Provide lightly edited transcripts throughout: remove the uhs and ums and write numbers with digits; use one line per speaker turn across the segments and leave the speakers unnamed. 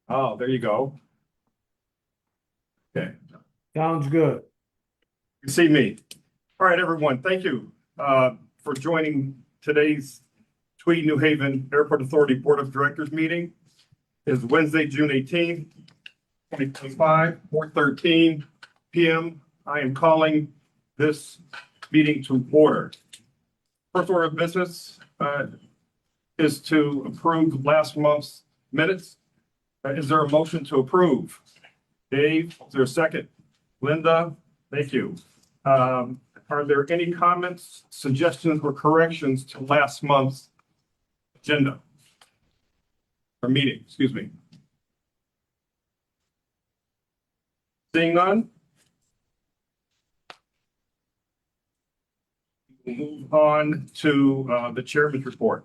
Oh, there you go. Okay,
Sounds good.
you see me. All right, everyone, thank you for joining today's Tweed New Haven Airport Authority Board of Directors meeting. It's Wednesday, June 18th, 2025, 4:13 p.m. I am calling this meeting to order. First order of business is to approve last month's minutes. Is there a motion to approve? Dave, is there a second? Linda, thank you. Are there any comments, suggestions, or corrections to last month's agenda? Or meeting, excuse me. Seeing none? We'll move on to the chairman's report.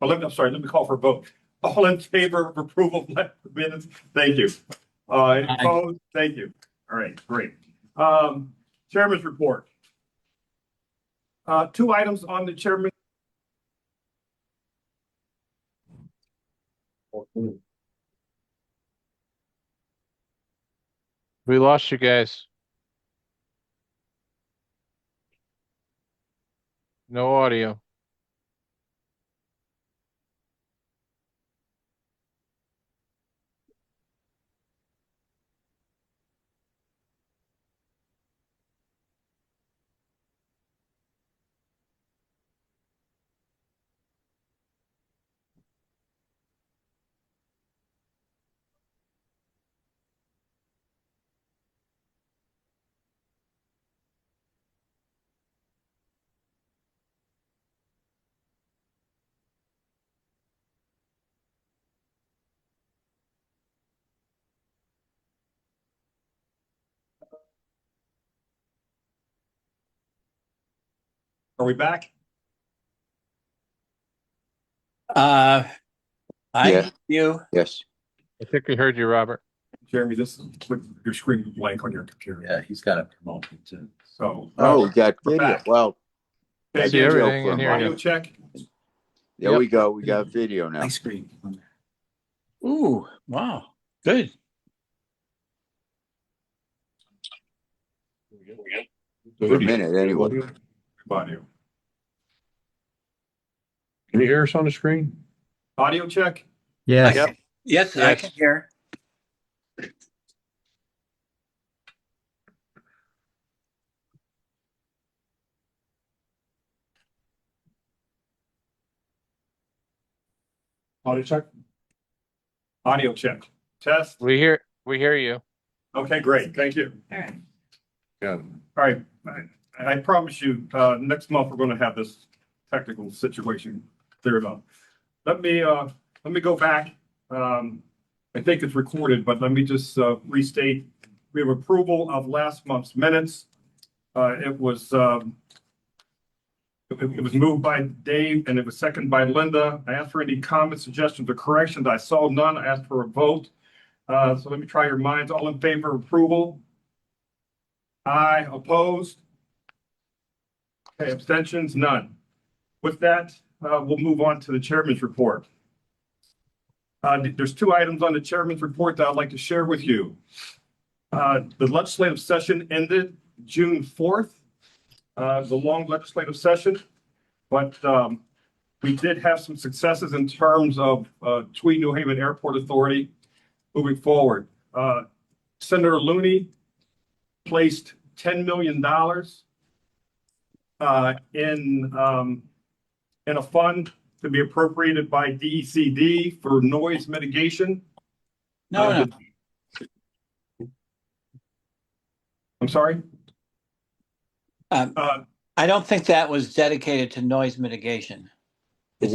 I'm sorry, let me call for a vote. All in favor of approval of last minutes? Thank you. Any opposed? Thank you. All right, great. Chairman's report. Two items on the chairman.
We lost you guys. No audio.
Are we back?
I
Yeah.
hear you.
Yes.
I think we heard you, Robert.
Jeremy, this is your screen blank on your computer.
Yeah, he's got to promote it too.
So.
Oh, we got
we're
video.
back.
Well,
Thank
See
you.
everything and hear
Audio
you.
check.
there
Yep.
we go. We got video now.
My screen. Ooh, wow. Good.
For a minute, anyway.
Audio.
Can you hear us on the screen?
Audio check.
Yes.
Yep.
Yes, I
Yes.
can hear.
Audio check. Audio check. Test.
We hear you.
Okay, great. Thank you.
All right.
All right. I promise you, next month, we're going to have this technical situation cleared up. Let me go back. I think it's recorded, but let me just restate. We have approval of last month's minutes. It was moved by Dave and it was seconded by Linda. I asked for any comments, suggestions, or corrections. I saw none. I asked for a vote. So let me try your minds. All in favor of approval? Aye. Opposed? Okay, abstentions? None. With that, we'll move on to the chairman's report. There's two items on the chairman's report that I'd like to share with you. The legislative session ended June 4th. The long legislative session, but we did have some successes in terms of Tweed New Haven Airport Authority moving forward. Senator Looney placed $10 million in a fund to be appropriated by DECD for noise mitigation.
No.
I'm sorry?
I don't think that was dedicated to noise mitigation. It's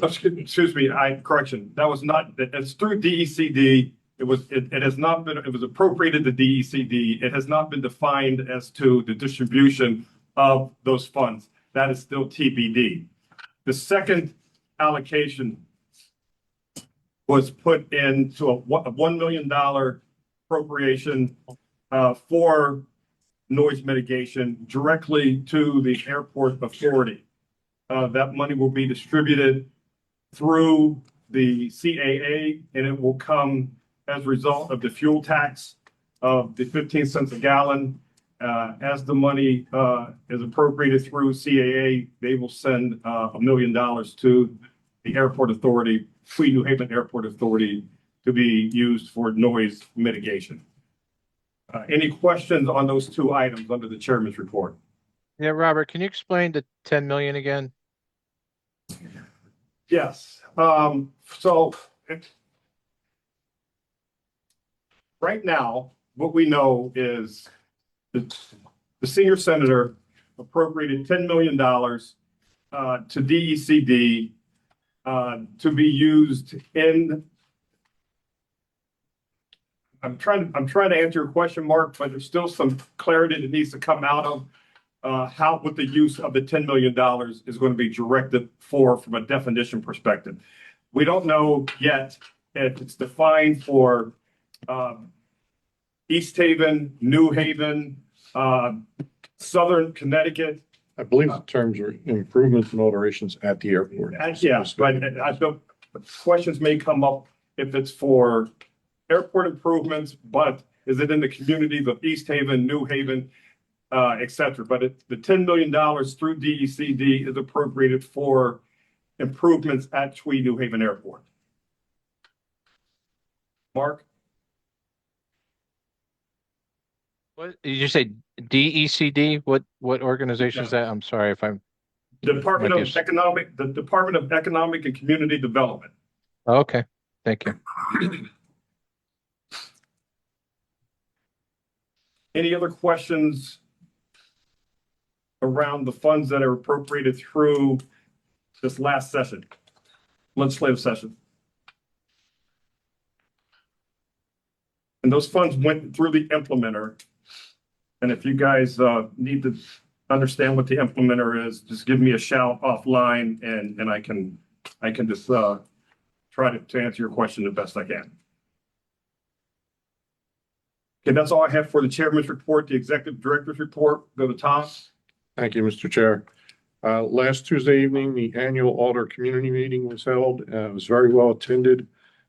Excuse me, correction, that was not, it's through DECD. It has not been, it was appropriated to DECD. It has not been defined as to the distribution of those funds. That is still TBD. The second allocation was put into a $1 million appropriation for noise mitigation directly to the airport authority. That money will be distributed through the CAA, and it will come as a result of the fuel tax of the 15 cents a gallon. As the money is appropriated through CAA, they will send $1 million to the Airport Authority, Tweed New Haven Airport Authority, to be used for noise mitigation. Any questions on those two items under the chairman's report?
Yeah, Robert, can you explain the 10 million again?
Yes, so right now, what we know is that the senior senator appropriated $10 million to DECD to be used in. I'm trying to answer your question, Mark, but there's still some clarity that needs to come out of what the use of the $10 million is going to be directed for from a definition perspective. We don't know yet if it's defined for East Haven, New Haven, Southern Connecticut.
I believe the terms are improvements and alterations at the airport.
Yeah, but I don't, questions may come up if it's for airport improvements, but is it in the communities of East Haven, New Haven, et cetera? But the $10 million through DECD is appropriated for improvements at Tweed New Haven Airport. Mark?
What did you say? DECD? What organization is that? I'm sorry if I'm.
Department
Might
of
be-
Economic, the Department of Economic and Community Development.
Oh, okay, thank you.
Any other questions around the funds that are appropriated through this last session, legislative session? And those funds went through the implementer. And if you guys need to understand what the implementer is, just give me a shout offline and I can just try to answer your question the best I can. Okay, that's all I have for the chairman's report. The executive director's report, go to Tom.
Thank you, Mr. Chair. Last Tuesday evening, the annual Alder Community Meeting was held. It was very well attended.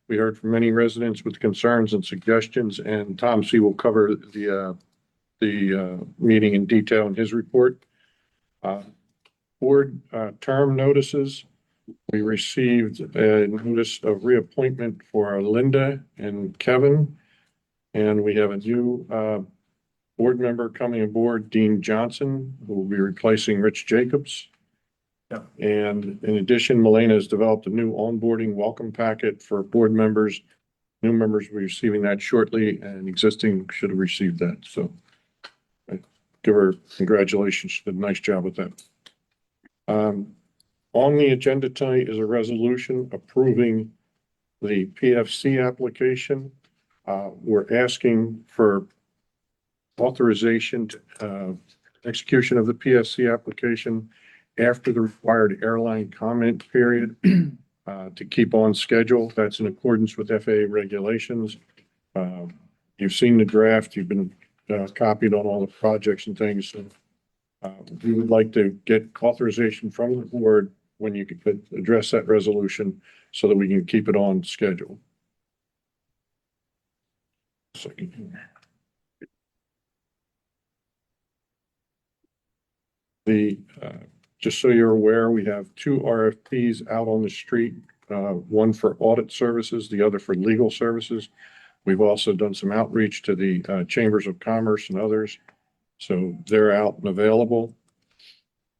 We heard from many residents with concerns and suggestions, and Tom C. will cover the meeting in detail in his report. Board term notices. We received a notice of reappointment for Linda and Kevin. And we have a new board member coming aboard, Dean Johnson, who will be replacing Rich Jacobs.
Yeah.
And in addition, Milena has developed a new onboarding welcome packet for board members. New members will be receiving that shortly, and existing should have received that. So I give her congratulations. She did a nice job with that. On the agenda tonight is a resolution approving the PFC application. We're asking for authorization to execution of the PFC application after the required airline comment period to keep on schedule. That's in accordance with FAA regulations. You've seen the draft. You've been copied on all the projects and things. So, we would like to get authorization from the board when you could address that resolution so that we can keep it on schedule. Second. Just so you're aware, we have two RFPs out on the street, one for audit services, the other for legal services. We've also done some outreach to the chambers of commerce and others. So they're out and available.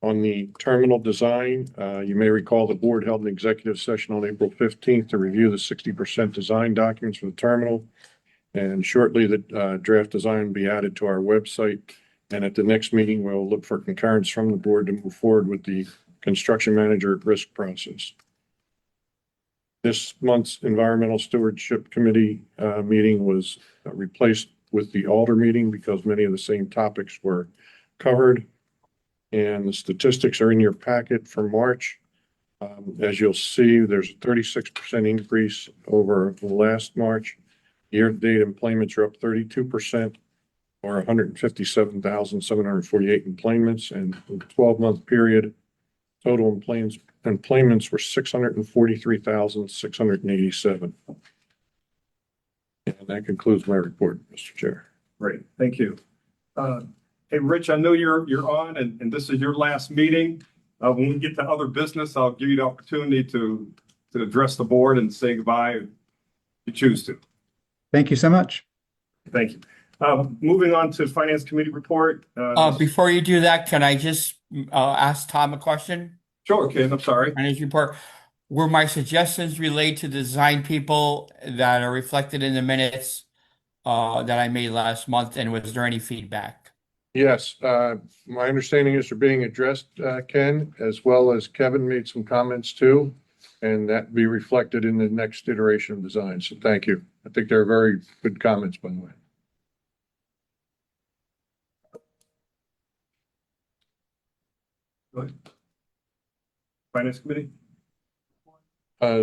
On the terminal design, you may recall the board held an executive session on April 15th to review the 60% design documents for the terminal. And shortly, the draft design will be added to our website. And at the next meeting, we'll look for concurrence from the board to move forward with the construction manager at risk process. This month's Environmental Stewardship Committee meeting was replaced with the Alder meeting because many of the same topics were covered. And the statistics are in your packet for March. As you'll see, there's a 36% increase over the last March. Year-to-date employments are up 32%, or 157,748 employments, and the 12-month period, Total employments were 643,687. And that concludes my report, Mr. Chair.
Great, thank you. Hey, Rich, I know you're on and this is your last meeting. When we get to other business, I'll give you the opportunity to address the board and say goodbye if you choose to.
Thank you so much.
Thank you. Moving on to Finance Committee report.
Before you do that, can I just ask Tom a question
Sure, Ken, I'm sorry.
on his report? Were my suggestions relayed to the design people that are reflected in the minutes that I made last month, and was there any feedback?
Yes, my understanding is they're being addressed, Ken, as well as Kevin made some comments too. And that be reflected in the next iteration of design. So thank you. I think they're very good comments, by the way.
Go ahead. Finance Committee?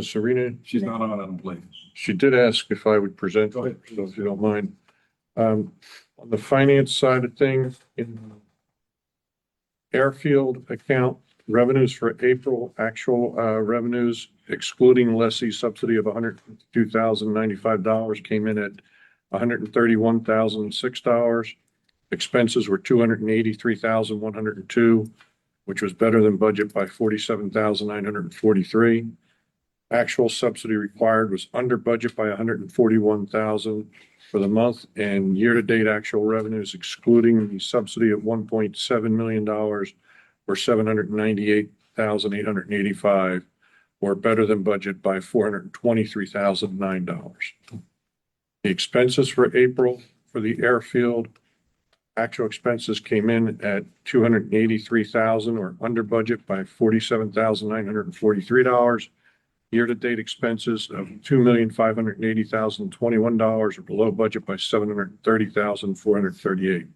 Serena,
She's not on, I don't believe.
she did ask if I would present,
Go ahead.
so if you don't mind. On the finance side of things, in the airfield account, revenues for April, actual revenues excluding lessee subsidy of $152,095 came in at $131,006. Expenses were $283,102, which was better than budget by $47,943. Actual subsidy required was under budget by $141,000 for the month, and year-to-date actual revenues excluding the subsidy of $1.7 million were $798,885, or better than budget by $423,009. The expenses for April for the airfield, actual expenses came in at $283,000, or under budget by $47,943. Year-to-date expenses of $2,580,021 are below budget by $730,438.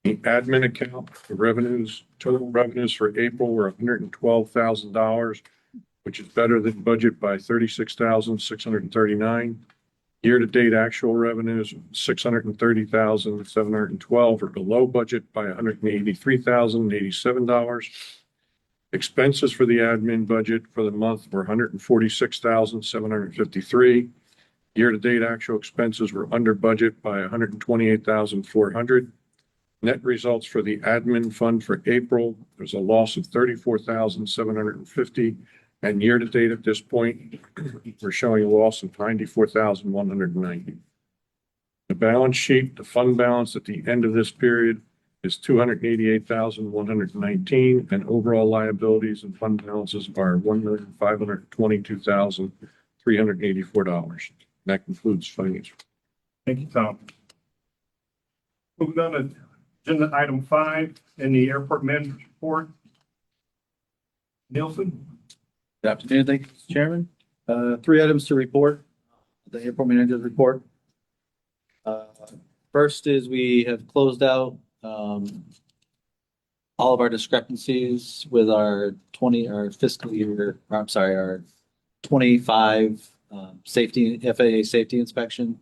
The admin account, the revenues, total revenues for April were $112,000, which is better than budget by $36,639. Year-to-date actual revenues, $630,712 are below budget by $183,087. Expenses for the admin budget for the month were $146,753. Year-to-date actual expenses were under budget by $128,400. Net results for the admin fund for April, there's a loss of $34,750. And year-to-date at this point, we're showing a loss of $94,190. The balance sheet, the fund balance at the end of this period is $288,119, and overall liabilities and fund balances are $1,522,384. That concludes finance.
Thank you, Tom. Moving on to agenda item 5 in the airport manager's report. Nielsen?
Good afternoon, thank you, Mr. Chairman. 3 items to report, the airport manager's report. First is we have closed out all of our discrepancies with our fiscal year, our 25 FAA safety inspection.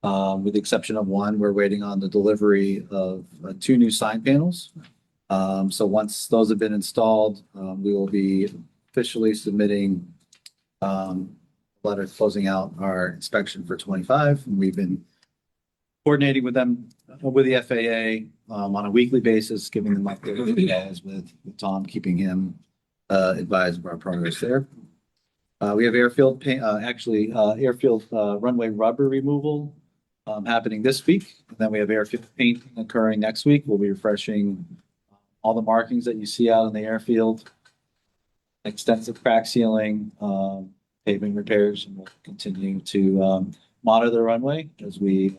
With the exception of one, we're waiting on the delivery of 2 new sign panels. So once those have been installed, we will be officially submitting letters closing out our inspection for 25. And we've been coordinating with them, with the FAA on a weekly basis, giving them updates with Tom, keeping him advised of our progress there. We have airfield runway rubber removal happening this week. And then we have airfield paint occurring next week. We'll be refreshing all the markings that you see out in the airfield, extensive crack sealing, paving repairs, and we'll continue to monitor the runway as we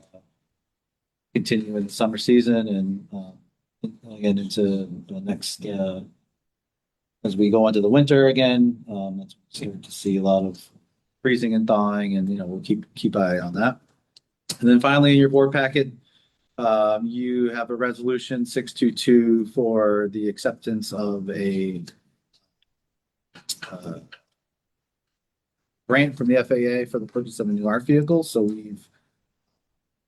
continue in the summer season and again into the next as we go into the winter again. That's here to see a lot of freezing and thawing, and we'll keep eye on that. And then finally, in your board packet, you have a resolution 622 for the acceptance of a grant from the FAA for the purchase of a new ARC vehicle. So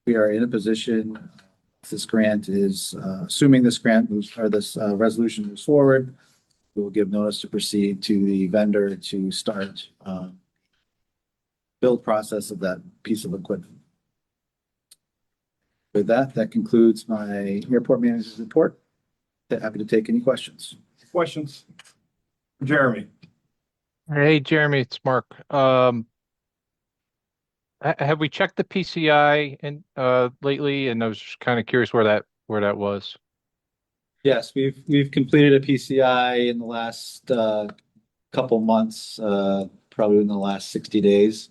we are in a position, this grant is assuming this grant moves, or this resolution moves forward, we will give notice to proceed to the vendor to start build process of that piece of equipment. With that, that concludes my airport manager's report. Happy to take any questions.
Questions? Jeremy?
Hey, Jeremy, it's Mark. Have we checked the PCI lately? And I was just kind of curious where that was.
Yes, we've completed a PCI in the last couple months, probably in the last 60 days.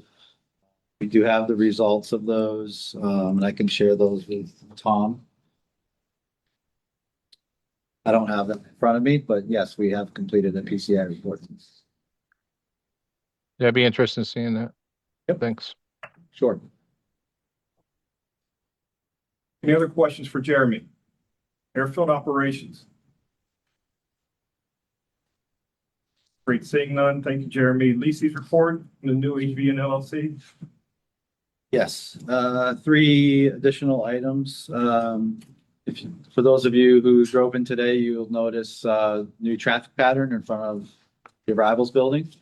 We do have the results of those, and I can share those with Tom. I don't have them in front of me, but yes, we have completed a PCI report.
Yeah, I'd be interested in seeing that.
Yep.
Thanks.
Sure.
Any other questions for Jeremy? Airfield operations. Great, seeing none. Thank you, Jeremy. Lisi's report, the new HV and LLC.
Yes, three additional items. For those of you who drove in today, you'll notice new traffic pattern in front of the arrivals building.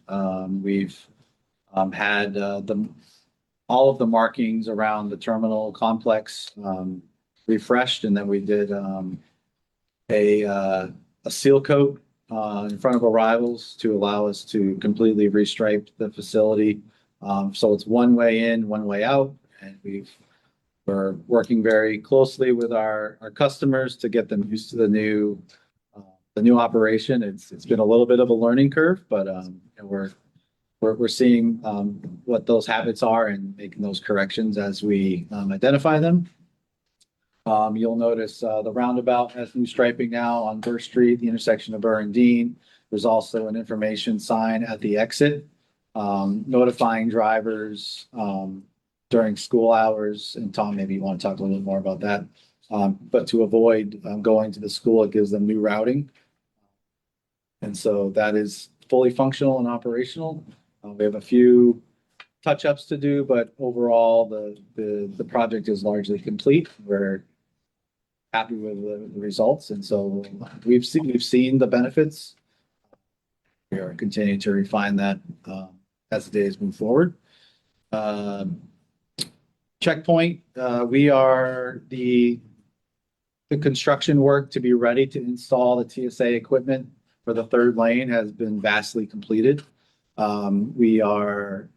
We've had all of the markings around the terminal complex refreshed, and then we did a seal coat in front of arrivals to allow us to completely restripe the facility. So it's one way in, one way out, and we're working very closely with our customers to get them used to the new operation. It's been a little bit of a learning curve, but we're seeing what those habits are and making those corrections as we identify them. You'll notice the roundabout has new striping now on Burr Street, the intersection of Burr and Dean. There's also an information sign at the exit, notifying drivers during school hours. And Tom, maybe you want to talk a little bit more about that. But to avoid going to the school, it gives them new routing. And so that is fully functional and operational. We have a few touch-ups to do, but overall, the project is largely complete. We're happy with the results, and so we've seen the benefits. We are continuing to refine that as the days move forward. Checkpoint, we are the construction work to be ready to install the TSA equipment for the third lane has been vastly completed. We are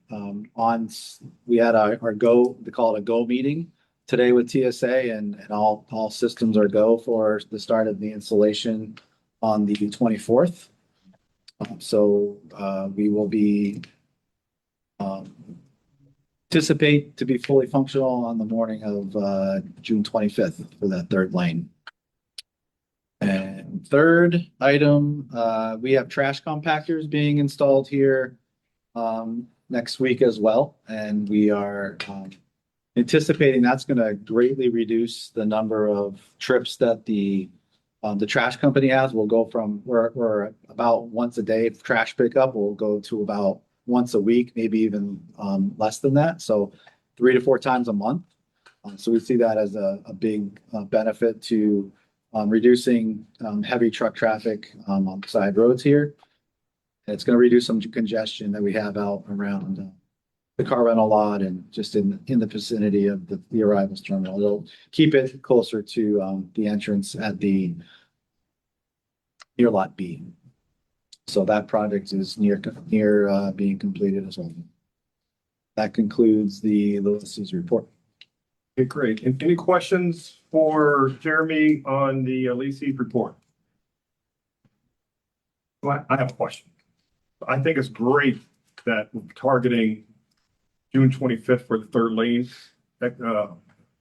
we had our go, they call it a go meeting today with TSA, and all systems are go for the start of the installation on the 24th. So we will be anticipate to be fully functional on the morning of June 25th for that third lane. And third item, we have trash compactors being installed here next week as well. And we are anticipating that's going to greatly reduce the number of trips that the trash company has. We'll go from we're about once a day trash pickup. We'll go to about once a week, maybe even less than that. So 3 to 4 times a month. So we see that as a big benefit to reducing heavy truck traffic on the side roads here. And it's going to reduce some congestion that we have out around the car rental lot and just in the vicinity of the arrivals terminal. It'll keep it closer to the entrance at the near lot B. So that project is near being completed as well. That concludes the Lisi's report.
Okay, great. And any questions for Jeremy on the Lisi's report? Well, I have a question. I think it's great that we're targeting June 25th for the third lane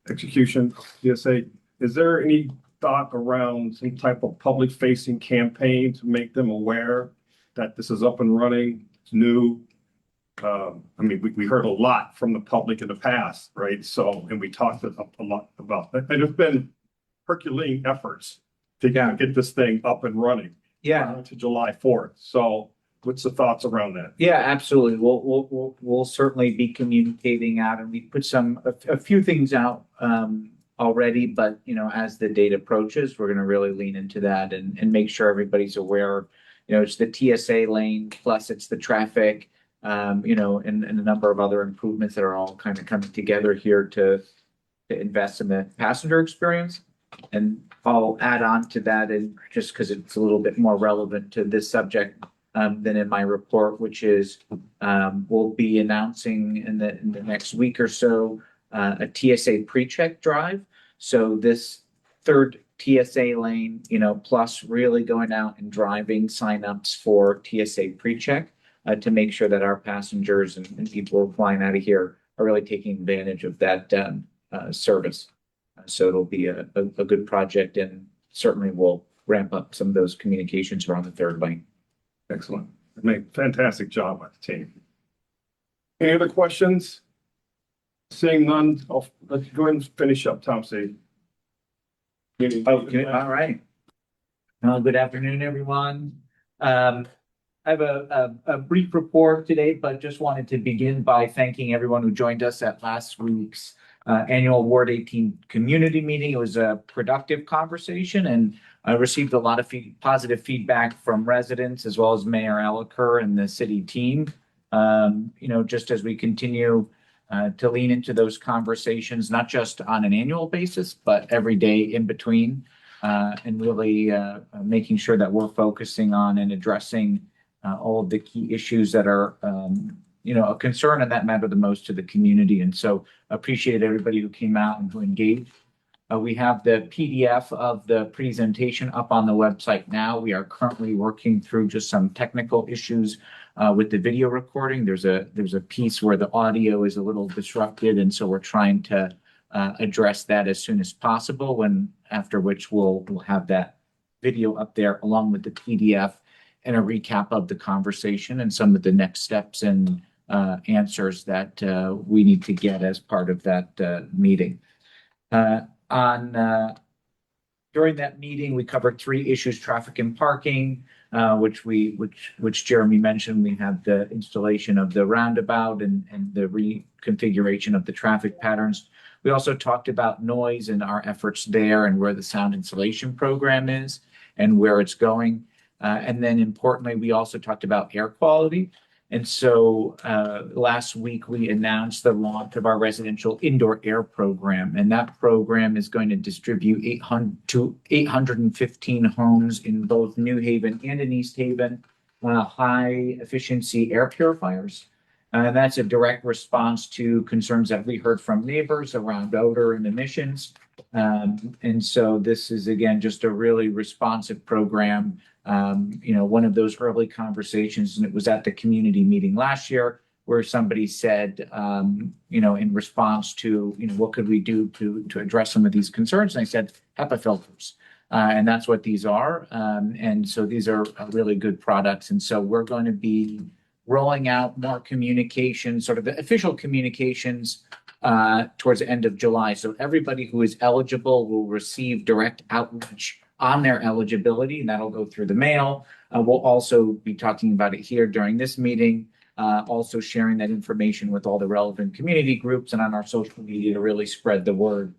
execution of TSA. Is there any thought around some type of public facing campaign to make them aware that this is up and running, it's new? I mean, we heard a lot from the public in the past, right? So, and we talked a lot about that. There's been Herculean efforts to get this thing up and running.
Yeah.
To July 4th. So what's the thoughts around that?
Yeah, absolutely. We'll certainly be communicating out, and we put a few things out already, but as the date approaches, we're going to really lean into that and make sure everybody's aware it's the TSA lane, plus it's the traffic, and a number of other improvements that are all kind of coming together here to invest in the passenger experience. And I'll add on to that, and just because it's a little bit more relevant to this subject than in my report, which is we'll be announcing in the next week or so a TSA pre-check drive. So this third TSA lane, plus really going out and driving signups for TSA pre-check to make sure that our passengers and people who are flying out of here are really taking advantage of that service. So it'll be a good project, and certainly will ramp up some of those communications around the third lane.
Excellent. Made fantastic job by the team. Any other questions? Seeing none, I'll let you go ahead and finish up, Tom C.
Okay, all right. Good afternoon, everyone. I have a brief report today, but just wanted to begin by thanking everyone who joined us at last week's annual Ward 18 community meeting. It was a productive conversation, and I received a lot of positive feedback from residents as well as Mayor Elicker and the city team. Just as we continue to lean into those conversations, not just on an annual basis, but every day in between, and really making sure that we're focusing on and addressing all of the key issues that are a concern and that matter the most to the community. And so appreciate everybody who came out and who engaged. We have the PDF of the presentation up on the website now. We are currently working through just some technical issues with the video recording. There's a piece where the audio is a little disrupted, and so we're trying to address that as soon as possible, after which we'll have that video up there along with the PDF and a recap of the conversation and some of the next steps and answers that we need to get as part of that meeting. During that meeting, we covered 3 issues: traffic and parking, which Jeremy mentioned. We have the installation of the roundabout and the reconfiguration of the traffic patterns. We also talked about noise and our efforts there, and where the sound insulation program is and where it's going. And then importantly, we also talked about air quality. And so last week we announced the launch of our residential indoor air program, and that program is going to distribute 815 homes in both New Haven and in East Haven, high efficiency air purifiers. And that's a direct response to concerns that we heard from neighbors around odor and emissions. And so this is, again, just a really responsive program. One of those early conversations, and it was at the community meeting last year, where somebody said, in response to, what could we do to address some of these concerns? And I said, HEPA filters. And that's what these are. And so these are really good products. And so we're going to be rolling out more communication, sort of the official communications, towards the end of July. So everybody who is eligible will receive direct outreach on their eligibility, and that'll go through the mail. We'll also be talking about it here during this meeting, also sharing that information with all the relevant community groups and on our social media to really spread the word.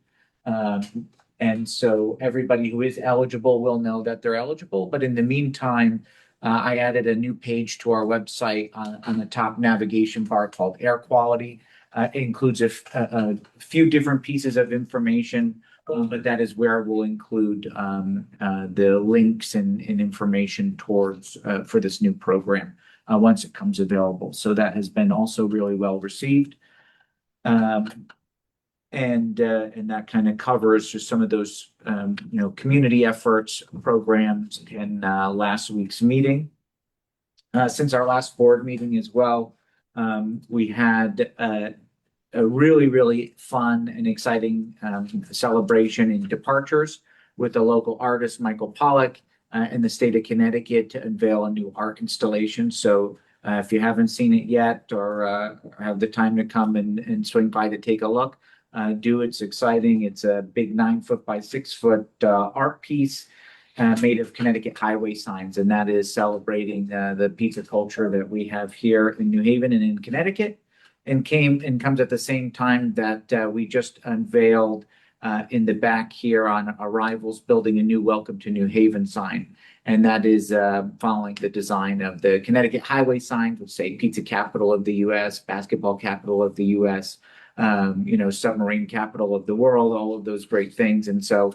And so everybody who is eligible will know that they're eligible. But in the meantime, I added a new page to our website on the top navigation bar called Air Quality. It includes a few different pieces of information, but that is where we'll include the links and information towards for this new program once it comes available. So that has been also really well received. And that kind of covers just some of those community efforts, programs in last week's meeting. Since our last board meeting as well, we had a really, really fun and exciting celebration in Departures with the local artist Michael Pollock in the state of Connecticut to unveil a new art installation. So if you haven't seen it yet, or have the time to come and swing by to take a look, do. It's exciting. It's a big 9-foot by 6-foot art piece made of Connecticut highway signs, and that is celebrating the pizza culture that we have here in New Haven and in Connecticut. And comes at the same time that we just unveiled in the back here on arrivals, building a new Welcome to New Haven sign. And that is following the design of the Connecticut highway signs, which say pizza capital of the US, basketball capital of the US, submarine capital of the world, all of those great things. And so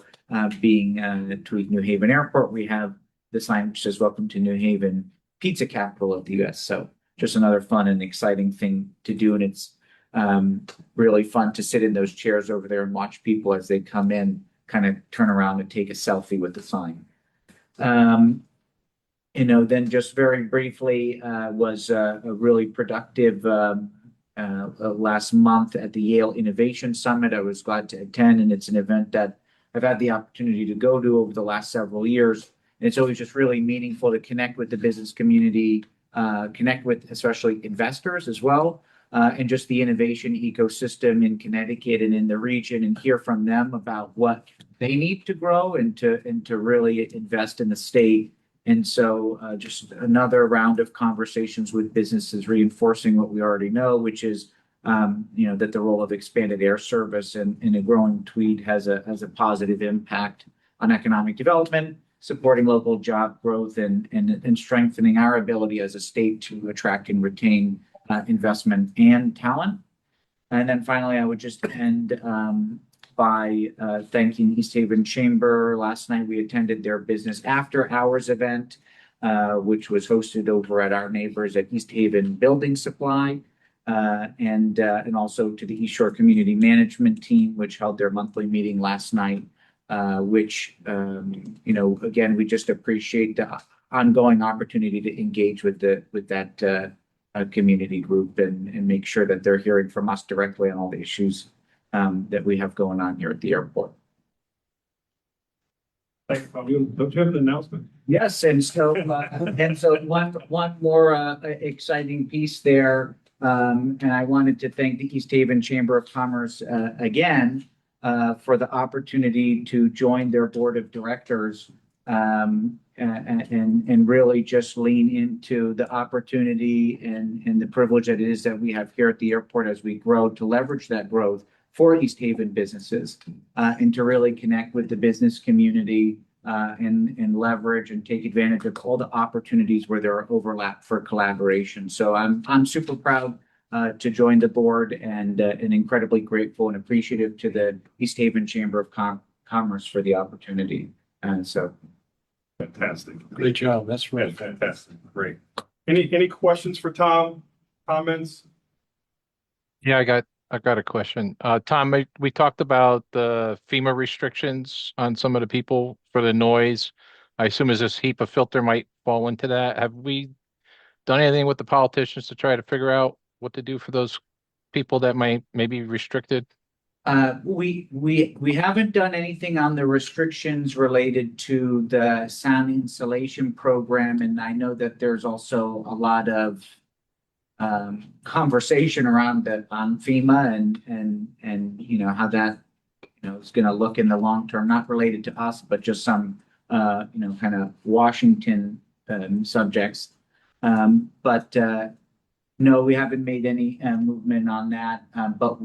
being Tweed New Haven Airport, we have the sign which says Welcome to New Haven, pizza capital of the US. So just another fun and exciting thing to do. And it's really fun to sit in those chairs over there and watch people as they come in, kind of turn around and take a selfie with the sign. Then just very briefly, was a really productive last month at the Yale Innovation Summit. I was glad to attend, and it's an event that I've had the opportunity to go to over the last several years. And it's always just really meaningful to connect with the business community, connect with especially investors as well, and just the innovation ecosystem in Connecticut and in the region, and hear from them about what they need to grow and to really invest in the state. And so just another round of conversations with businesses reinforcing what we already know, which is that the role of expanded air service in a growing Tweed has a positive impact on economic development, supporting local job growth, and strengthening our ability as a state to attract and retain investment and talent. And then finally, I would just end by thanking East Haven Chamber. Last night, we attended their business after hours event, which was hosted over at our neighbors at East Haven Building Supply, and also to the East Shore Community Management Team, which held their monthly meeting last night, which, again, we just appreciate the ongoing opportunity to engage with that community group and make sure that they're hearing from us directly on all the issues that we have going on here at the airport.
Thanks, Bob. Don't you have an announcement?
Yes, and so one more exciting piece there, and I wanted to thank the East Haven Chamber of Commerce again for the opportunity to join their board of directors, and really just lean into the opportunity and the privilege that it is that we have here at the airport as we grow, to leverage that growth for East Haven businesses, and to really connect with the business community, and leverage and take advantage of all the opportunities where there are overlap for collaboration. So I'm super proud to join the board, and incredibly grateful and appreciative to the East Haven Chamber of Commerce for the opportunity. And so.
Fantastic.
Great job. That's right.
Fantastic. Great. Any questions for Tom? Comments?
Yeah, I got a question. Tom, we talked about the FEMA restrictions on some of the people for the noise. I assume as this HEPA filter might fall into that. Have we done anything with the politicians to try to figure out what to do for those people that may be restricted?
We haven't done anything on the restrictions related to the sound insulation program, and I know that there's also a lot of conversation around on FEMA and how that is going to look in the long term, not related to us, but just some kind of Washington subjects. But no, we haven't made any movement on that. But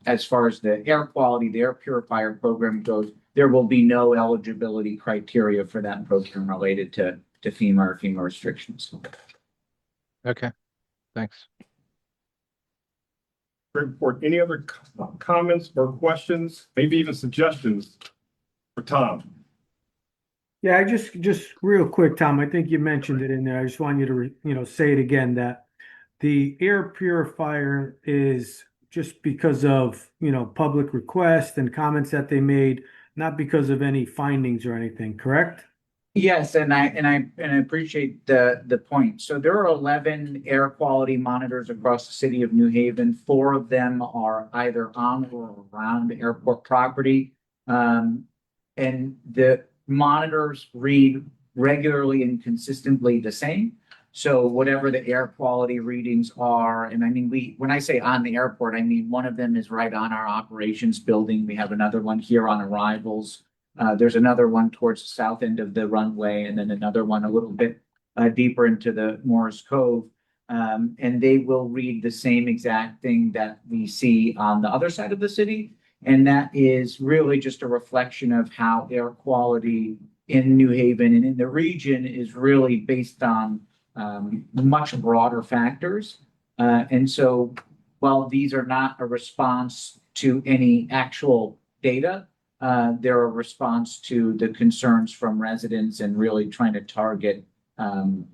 as far as the air quality, the air purifier program goes, there will be no eligibility criteria for that program related to FEMA or FEMA restrictions.
Okay, thanks.
Great report. Any other comments or questions, maybe even suggestions for Tom?
Yeah, I just real quick, Tom, I think you mentioned it in there. I just want you to, say it again, that the air purifier is just because of, public requests and comments that they made, not because of any findings or anything, correct?
Yes, and I appreciate the point. So there are 11 air quality monitors across the city of New Haven. 4 of them are either on or around airport property. And the monitors read regularly and consistently the same. So whatever the air quality readings are, and I mean, when I say on the airport, I mean, one of them is right on our operations building. We have another one here on arrivals. There's another one towards the south end of the runway, and then another one a little bit deeper into the Morris Cove. And they will read the same exact thing that we see on the other side of the city. And that is really just a reflection of how air quality in New Haven and in the region is really based on much broader factors. And so while these are not a response to any actual data, they're a response to the concerns from residents and really trying to target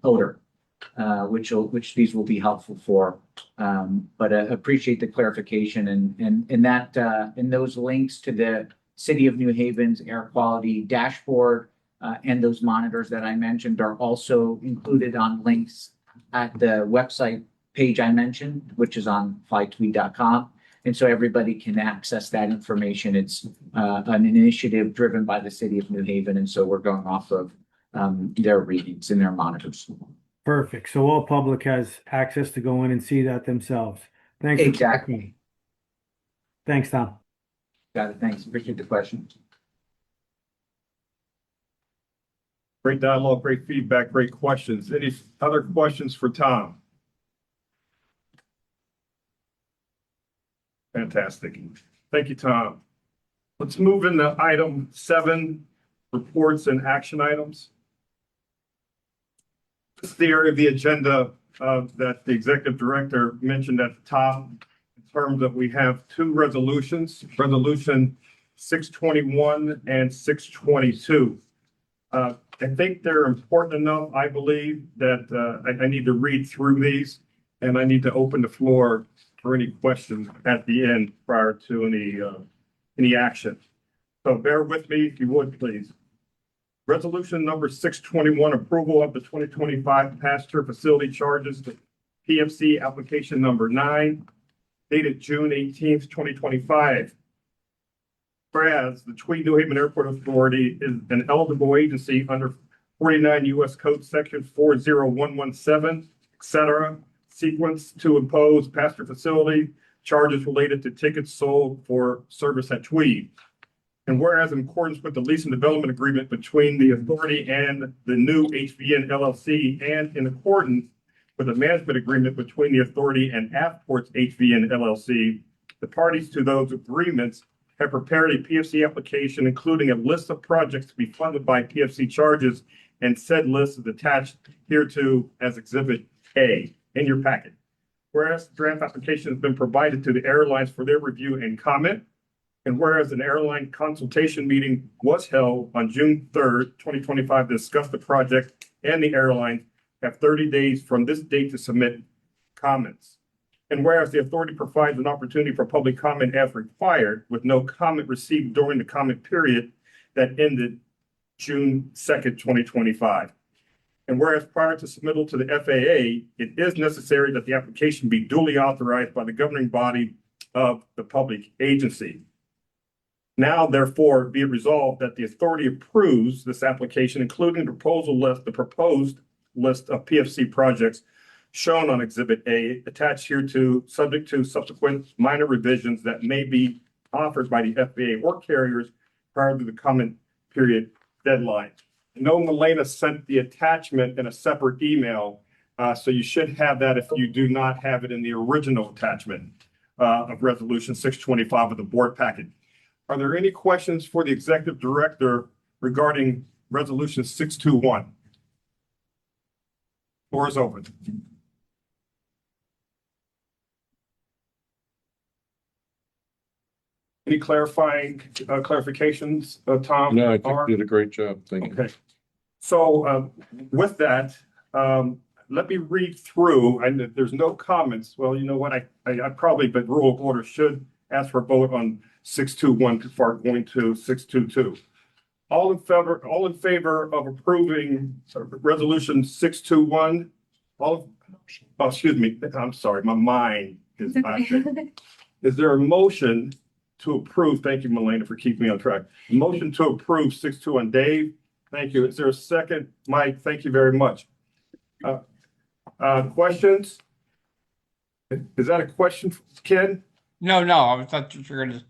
odor, which these will be helpful for. But appreciate the clarification and that in those links to the City of New Haven's air quality dashboard and those monitors that I mentioned are also included on links at the website page I mentioned, which is on flytweet.com. And so everybody can access that information. It's an initiative driven by the City of New Haven. And so we're going off of their readings and their monitors.
Perfect. So all public has access to go in and see that themselves. Thanks.
Exactly.
Thanks, Tom.
Got it. Thanks. Appreciate the question.
Great dialogue, great feedback, great questions. Any other questions for Tom? Fantastic. Thank you, Tom. Let's move into item 7, reports and action items. This is the area of the agenda that the executive director mentioned at the top in terms of we have 2 resolutions, resolution 621 and 622. I think they're important enough, I believe, that I need to read through these and I need to open the floor for any questions at the end prior to any action. So bear with me if you would, please. Resolution number 621, approval of the 2025 passenger facility charges to PFC application number 9, dated June 18th, 2025. Whereas the Tweed New Haven Airport Authority is an eligible agency under 49 U.S. Code Section 40117, et cetera, sequence to impose passenger facility charges related to tickets sold for service at Tweed. And whereas in accordance with the lease and development agreement between the authority and the new HVN LLC, and in accordance with the management agreement between the authority and Avports HVN LLC, the parties to those agreements have prepared a PFC application, including a list of projects to be funded by PFC charges, and said list is attached hereto as Exhibit A in your packet. Whereas the draft application has been provided to the airlines for their review and comment, and whereas an airline consultation meeting was held on June 3rd, 2025 to discuss the project, and the airlines have 30 days from this date to submit comments. And whereas the authority provides an opportunity for public comment as required, with no comment received during the comment period that ended June 2nd, 2025. And whereas prior to submittal to the FAA, it is necessary that the application be duly authorized by the governing body of the public agency. Now, therefore, be it resolved that the authority approves this application, including the proposed list of PFC projects shown on Exhibit A, attached hereto, subject to subsequent minor revisions that may be offered by the FAA or carriers prior to the comment period deadline. I know Milena sent the attachment in a separate email, so you should have that if you do not have it in the original attachment of Resolution 625 of the board packet. Are there any questions for the executive director regarding Resolution 621? Floor is open. Any clarifications, Tom?
No, I think you did a great job. Thank you.
Okay. So with that, let me read through, and if there's no comments, well, you know what, I probably, but rule of order should ask for a vote on 621 before going to 622. All in favor of approving Resolution 621? Excuse me, I'm sorry, my mind is not there. Is there a motion to approve? Thank you, Milena, for keeping me on track. Motion to approve 621. Dave, thank you. Is there a second? Mike, thank you very much. Questions? Is that a question, Ken?
No, I thought you were gonna.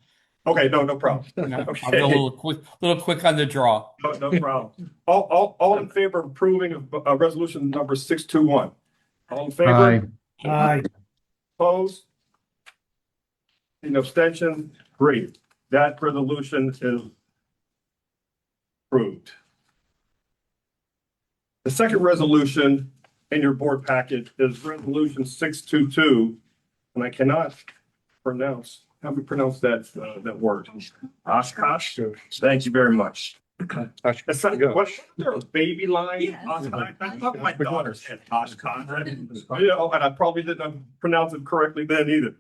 Okay, no problem.
No,
Okay.
I'll be a little quick on the draw.
No problem. All in favor of approving of resolution number 621? All in favor?
Aye.
Opposed? Any abstention? Great. That resolution is approved. The second resolution in your board packet is Resolution 622, and I cannot pronounce, how do we pronounce that word? Oshkosh? Thank you very much. It's not, was there a baby line?
Yes.
Oshkosh? I thought my daughter said Oshkosh. You know, and I probably didn't pronounce it correctly then either.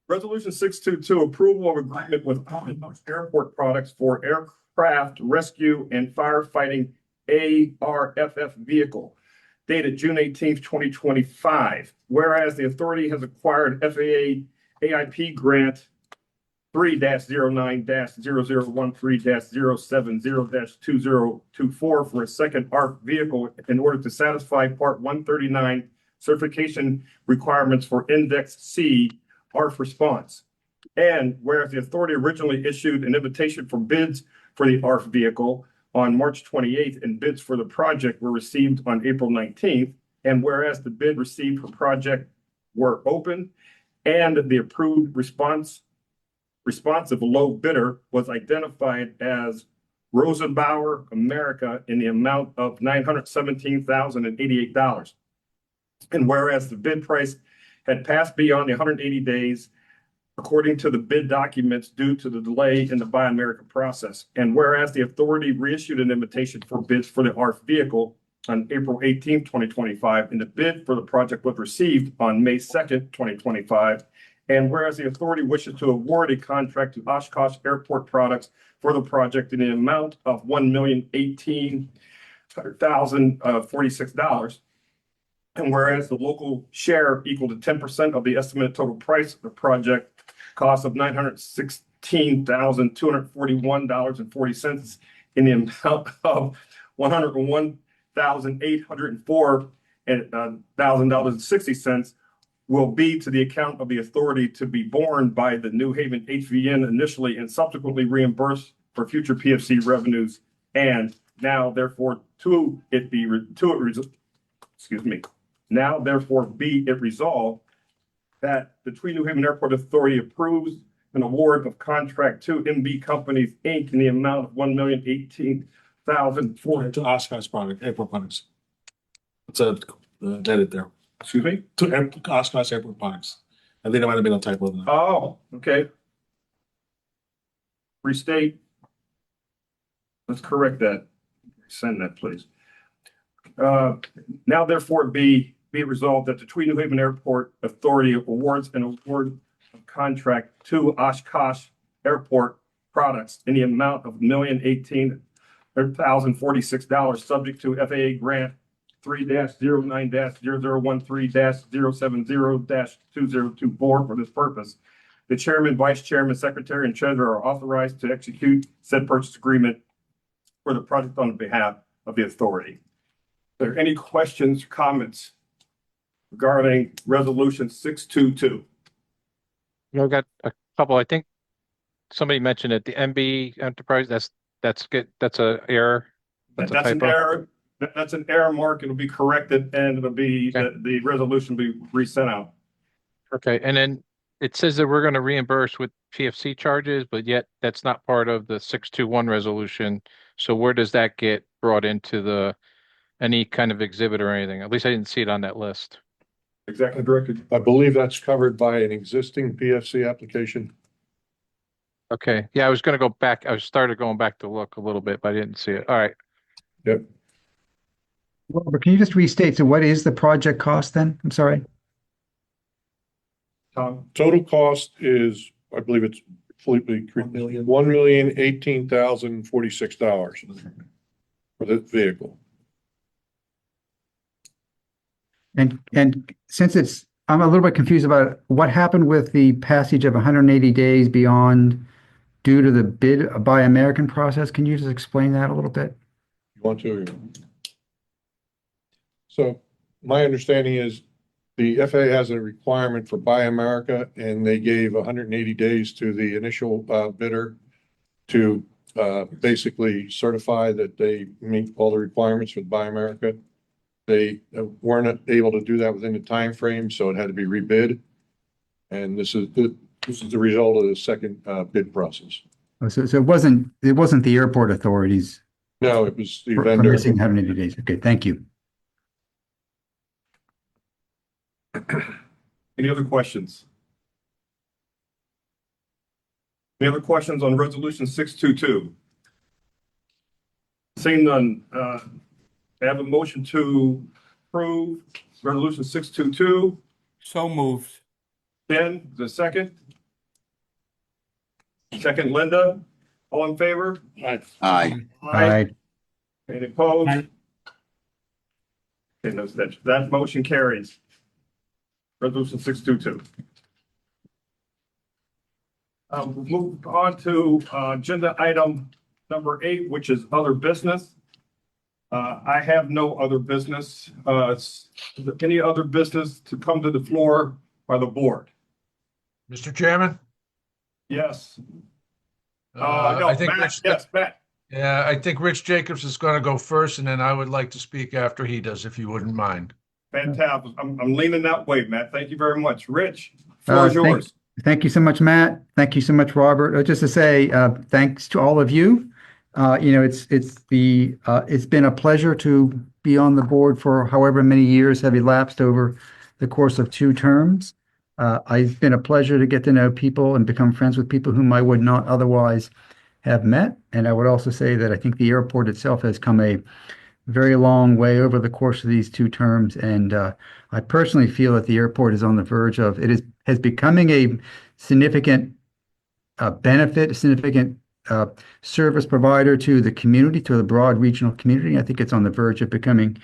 Resolution 622, approval of agreement with Oshkosh Airport Products for aircraft rescue and firefighting ARFF vehicle dated June 18th, 2025. Whereas the authority has acquired FAA AIP grant 3-09-0013-070-2024 for a second ARC vehicle in order to satisfy Part 139 certification requirements for Index C ARF response. And whereas the authority originally issued an invitation for bids for the ARF vehicle on March 28th and bids for the project were received on April 19th. And whereas the bid received for project were open and the approved responsive low bidder was identified as Rosenbauer America in the amount of $917,088. And whereas the bid price had passed beyond the 180 days according to the bid documents due to the delay in the Buy America process. And whereas the authority reissued an invitation for bids for the ARF vehicle on April 18th, 2025, and the bid for the project was received on May 2nd, 2025. And whereas the authority wishes to award a contract to Oshkosh Airport Products for the project in the amount of $1,018,046. And whereas the local share equal to 10% of the estimated total price of the project cost of $916,241.40 in the amount of $101,804,000.60 will be to the account of the authority to be borne by the New Haven HVN initially and subsequently reimbursed for future PFC revenues. And now therefore now therefore be it resolved that the Tweed New Haven Airport Authority approves an award of contract to MB Companies, Inc. in the amount of $1,018,004.
To Oshkosh product, airport products. It's a, edit there.
Excuse me?
To Oshkosh airport products. I think there might have been a typo there.
Oh, okay. Restate. Let's correct that. Send that, please. Now therefore be resolved that the Tweed New Haven Airport Authority awards an award of contract to Oshkosh Airport Products in the amount of $1,018,046, subject to FAA grant 3-09-0013-070-2024 for this purpose. The chairman, vice chairman, secretary, and treasurer are authorized to execute said purchase agreement for the project on behalf of the authority. Are there any questions, comments regarding resolution 622?
I've got a couple. I think somebody mentioned it, the MB Enterprise, that's good. That's a error. That's a
That's an
typo.
error. That's an error mark. It'll be corrected and it'll be,
Okay.
the resolution will be resent out.
Okay, and then it says that we're gonna reimburse with PFC charges, but yet that's not part of the 621 resolution. So where does that get brought into any kind of exhibit or anything? At least I didn't see it on that list.
Executive Director.
I believe that's covered by an existing PFC application.
Okay, yeah, I was gonna go back. I started going back to look a little bit, but I didn't see it. All right.
Yep.
Robert, can you just restate? So what is the project cost then? I'm sorry.
Tom,
Total cost is, I believe it's completely $1,018,046 for the vehicle.
And since I'm a little bit confused about what happened with the passage of 180 days beyond due to the bid Buy American process. Can you just explain that a little bit?
You want to? So my understanding is the FAA has a requirement for Buy America, and they gave 180 days to the initial bidder to basically certify that they meet all the requirements for Buy America. They weren't able to do that within the time frame, so it had to be rebid. And this is This is the result of the second bid process.
Oh, so it wasn't the airport authorities
No, it was the
for
vendor.
missing 180 days. Okay, thank you.
Any other questions? Any other questions on resolution 622? Seeing none, I have a motion to approve resolution 622.
So moved.
Ken, the second. Second, Linda. All in favor?
Aye.
Aye.
Any opposed?
Aye.
Okay, that motion carries. Resolution 622. We'll move on to agenda item number 8, which is other business. I have no other business. Any other business to come to the floor by the board?
Mr. Chairman?
Yes. No,
I think
Matt,
Rich,
yes, Matt.
yeah, I think Rich Jacobs is going to go first, and then I would like to speak after he does, if you wouldn't mind.
Fantastic. I'm leaning that way, Matt. Thank you very much. Rich, floor is yours.
Thank you so much, Matt. Thank you so much, Robert. Just to say, thanks to all of you. It's been a pleasure to be on the board for however many years have elapsed over the course of 2 terms. It's been a pleasure to get to know people and become friends with people whom I would not otherwise have met. And I would also say that I think the airport itself has come a very long way over the course of these 2 terms. And I personally feel that the airport is on the verge of, has becoming a significant benefit, a significant service provider to the community, to the broad regional community. I think it's on the verge of becoming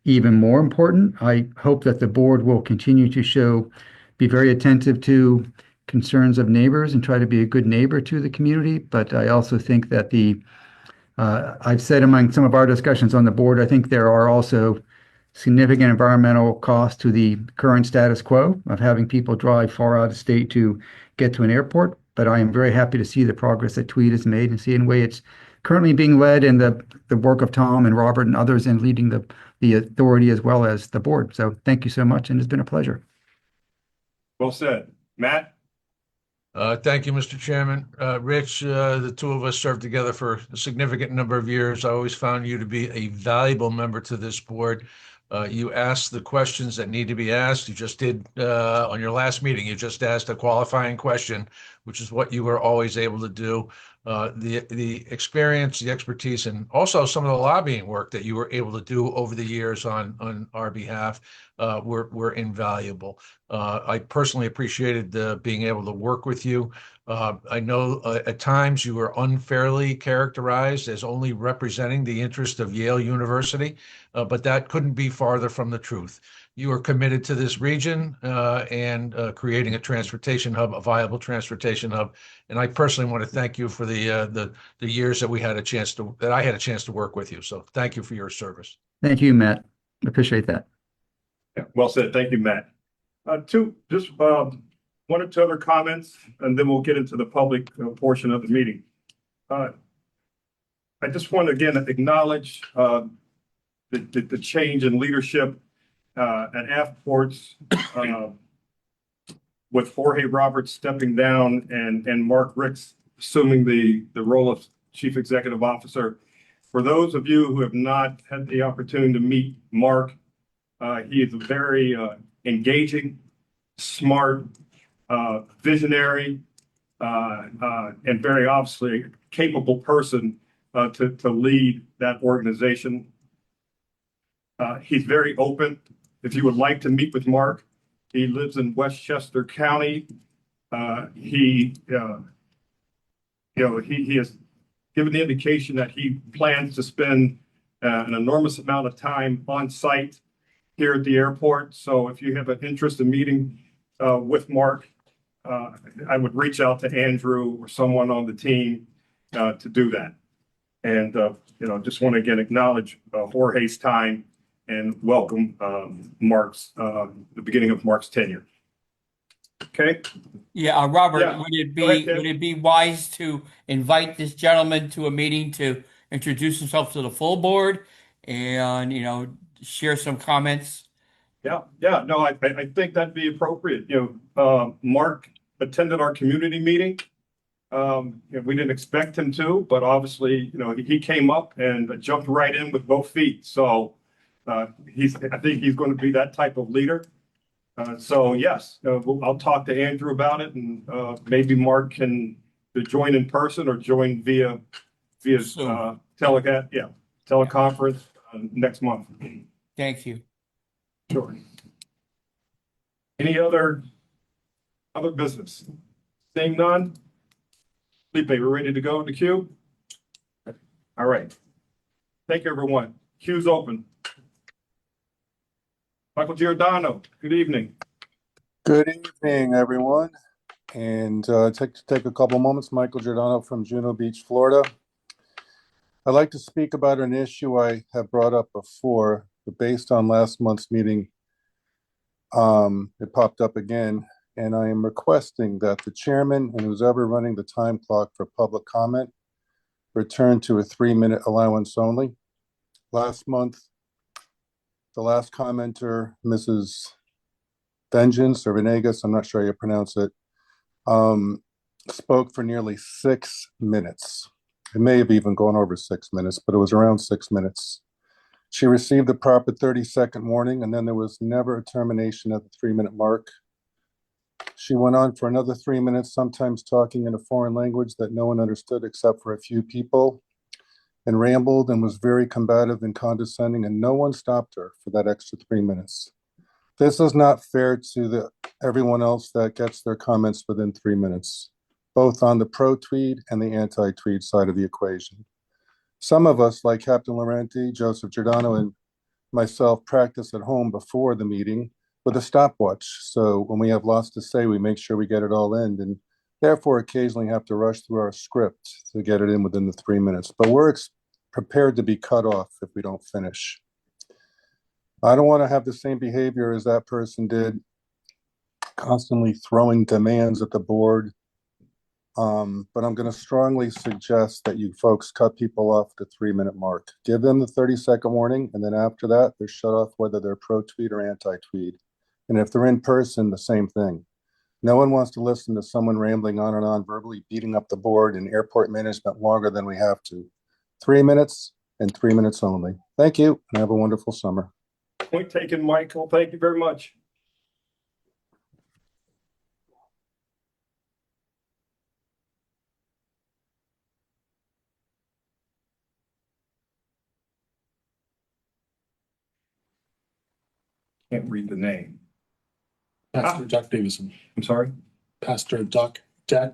even more important. I hope that the board will continue to be very attentive to concerns of neighbors and try to be a good neighbor to the community. But I also think that I've said among some of our discussions on the board, I think there are also significant environmental costs to the current status quo of having people drive far out of state to get to an airport. But I am very happy to see the progress that Tweed has made and see in the way it's currently being led in the work of Tom and Robert and others in leading the authority as well as the board. So thank you so much, and it's been a pleasure.
Well said. Matt?
Thank you, Mr. Chairman. Rich, the 2 of us served together for a significant number of years. I always found you to be a valuable member to this board. You asked the questions that need to be asked. You just did on your last meeting. You just asked a qualifying question, which is what you were always able to do. The experience, the expertise, and also some of the lobbying work that you were able to do over the years on our behalf were invaluable. I personally appreciated being able to work with you. I know at times you were unfairly characterized as only representing the interest of Yale University, but that couldn't be farther from the truth. You are committed to this region and creating a transportation hub, a viable transportation hub. And I personally want to thank you for the years that I had a chance to work with you. So thank you for your service.
Thank you, Matt. Appreciate that.
Yeah, well said. Thank you, Matt. Just 1 or 2 other comments, and then we'll get into the public portion of the meeting. I just want to again acknowledge the change in leadership at Avports with Jorge Roberts stepping down and Mark Ricks assuming the role of Chief Executive Officer. For those of you who have not had the opportunity to meet Mark, he is a very engaging, smart, visionary, and very obviously capable person to lead that organization. He's very open. If you would like to meet with Mark, he lives in Westchester County. He has given the indication that he plans to spend an enormous amount of time on site here at the airport. So if you have an interest in meeting with Mark, I would reach out to Andrew or someone on the team to do that. And just want to again acknowledge Jorge's time and welcome the beginning of Mark's tenure. Okay.
Yeah, Robert,
Yeah.
would
Go ahead, Ted.
it be wise to invite this gentleman to a meeting to introduce himself to the full board and, share some comments?
Yeah, no, I think that'd be appropriate. Mark attended our community meeting. And we didn't expect him to, but obviously, he came up and jumped right in with both feet. So I think he's going to be that type of leader. So yes, I'll talk to Andrew about it, and maybe Mark can join in person or join via teleconference next month.
Thank you.
Sure. Any other business? Seeing none? Felipe, we're ready to go in the queue? All right. Thank you, everyone. Queue's open. Michael Giordano, good evening.
Good evening, everyone. And take a couple moments. Michael Giordano from Juno Beach, Florida. I'd like to speak about an issue I have brought up before, but based on last month's meeting, it popped up again. And I am requesting that the chairman and who's ever running the time clock for public comment return to a 3-minute allowance only. Last month, the last commenter, Mrs. Vengeance or Venegas, I'm not sure how you pronounce it, spoke for nearly 6 minutes. It may have even gone over 6 minutes, but it was around 6 minutes. She received the proper 30-second warning, and then there was never a termination at the 3-minute mark. She went on for another 3 minutes, sometimes talking in a foreign language that no one understood except for a few people, and rambled and was very combative and condescending, and no one stopped her for that extra 3 minutes. This is not fair to everyone else that gets their comments within 3 minutes, both on the pro-tweed and the anti-tweed side of the equation. Some of us, like Captain Laurenti, Joseph Giordano, and myself, practice at home before the meeting with a stopwatch. So when we have lots to say, we make sure we get it all in, and therefore occasionally have to rush through our script to get it in within the 3 minutes. But we're prepared to be cut off if we don't finish. I don't want to have the same behavior as that person did, constantly throwing demands at the board. But I'm going to strongly suggest that you folks cut people off at the 3-minute mark. Give them the 30-second warning, and then after that, they're shut off whether they're pro-tweed or anti-tweed. And if they're in person, the same thing. No one wants to listen to someone rambling on and on, verbally beating up the board and airport management longer than we have to. 3 minutes and 3 minutes only. Thank you, and have a wonderful summer.
Point taken, Michael. Thank you very much. Can't read the name.
Pastor Jack Davidson.
I'm sorry?
Pastor Jack